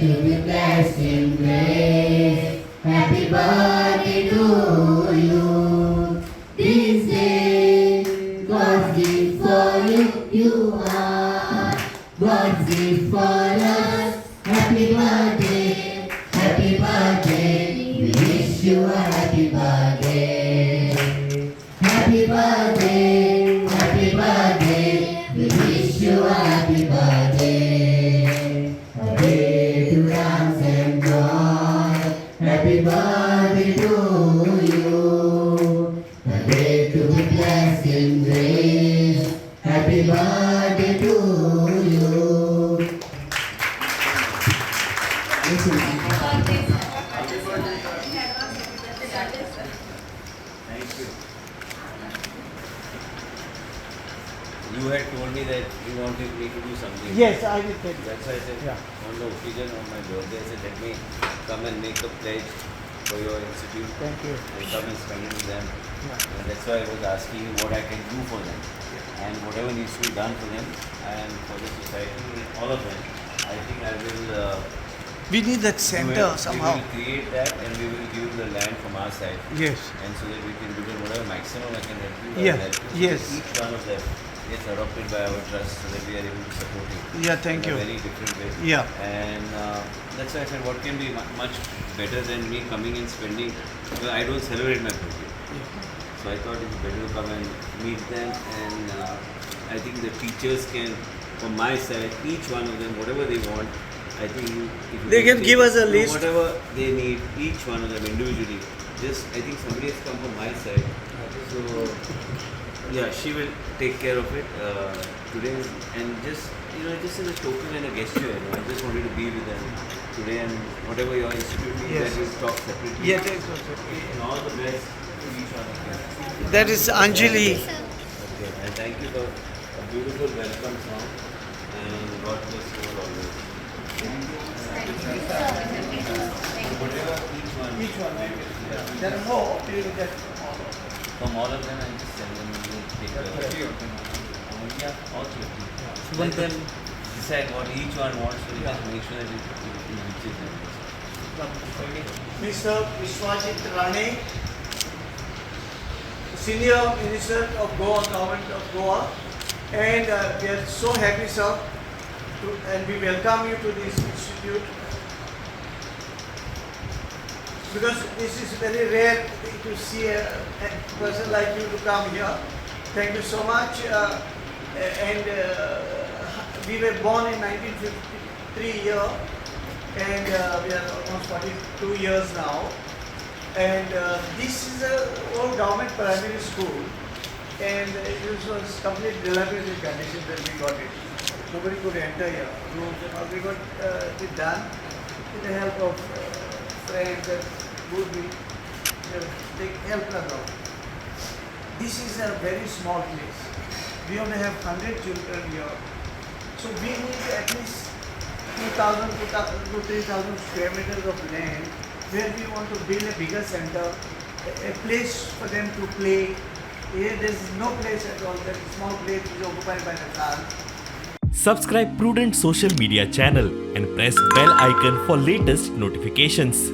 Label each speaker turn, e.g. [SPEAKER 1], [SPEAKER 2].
[SPEAKER 1] to be blessed in grace. Happy birthday to you. This day, God's gift for you. You are God's gift for us. Happy birthday, happy birthday. We wish you a happy birthday. Happy birthday, happy birthday. We wish you a happy birthday. A day to dance and joy. Happy birthday to you. A day to be blessed in grace. Happy birthday to you.
[SPEAKER 2] You had told me that you wanted me to do something.
[SPEAKER 3] Yes, I will tell you.
[SPEAKER 2] That's why I said, on the occasion of my birthday, I said, let me come and make a pledge for your institute.
[SPEAKER 3] Thank you.
[SPEAKER 2] And come and spend it with them.
[SPEAKER 3] Yeah.
[SPEAKER 2] And that's why I was asking you what I can do for them. And whatever needs to be done for them and for the society, all of them, I think I will
[SPEAKER 3] We need that center somehow.
[SPEAKER 2] We will create that and we will give the land from our side.
[SPEAKER 3] Yes.
[SPEAKER 2] And so that we can do whatever maximum I can help you.
[SPEAKER 3] Yeah.
[SPEAKER 2] I'll help you.
[SPEAKER 3] Yes.
[SPEAKER 2] So each one of them gets adopted by our trust so that we are able to support you.
[SPEAKER 3] Yeah, thank
[SPEAKER 2] in
[SPEAKER 3] you.
[SPEAKER 2] a very different way.
[SPEAKER 3] Yeah.
[SPEAKER 2] And that's why I said, what can be much better than me coming and spending? Well, I don't celebrate my birthday. So I thought it's better to come and meet them. And I think the teachers can, from my side, each one of them, whatever they want, I think if you
[SPEAKER 3] They can give us a list.
[SPEAKER 2] Whatever they need, each one of them individually. Just, I think somebody has come from my side. So, yeah, she will take care of it today. And just, just as a token and a gesture, I just wanted to be with them today. And whatever your institute needs,
[SPEAKER 3] Yes.
[SPEAKER 2] that will talk separately.
[SPEAKER 3] Yeah, thanks also.
[SPEAKER 2] And all the best to each one of you.
[SPEAKER 3] That is Anjali.
[SPEAKER 2] Okay, and thank you for a beautiful welcome song. And God bless you all always. Whatever each one.
[SPEAKER 3] Each one, right?
[SPEAKER 2] Yeah.
[SPEAKER 3] There are more. We will get all.
[SPEAKER 2] From all of them, I just send them take care of it. Yeah, all 50. Let them decide what each one wants, so they can make sure that it reaches them.
[SPEAKER 3] Mr. Vishwajit Rane, Senior Minister of Goa, Government of Goa, and we are so happy, sir, and we welcome you to this institute because this is very rare to see a person like you to come here. Thank you so much. And we were born in 1953 year, and we are almost 42 years now. And this is a old government primary school, and it was complete dilapidated condition when we got it. Nobody could enter here. Rooms and all. We got it done with the help of friends and would be they helped us out. This is a very small place. We only have 100 children here. So we need at least 2,000 to 3,000 square meters of land where we want to build a bigger center, a place for them to play. Here there is no place at all. That small place is occupied by the car.
[SPEAKER 4] Subscribe Prudent social media channel and press bell icon for latest notifications.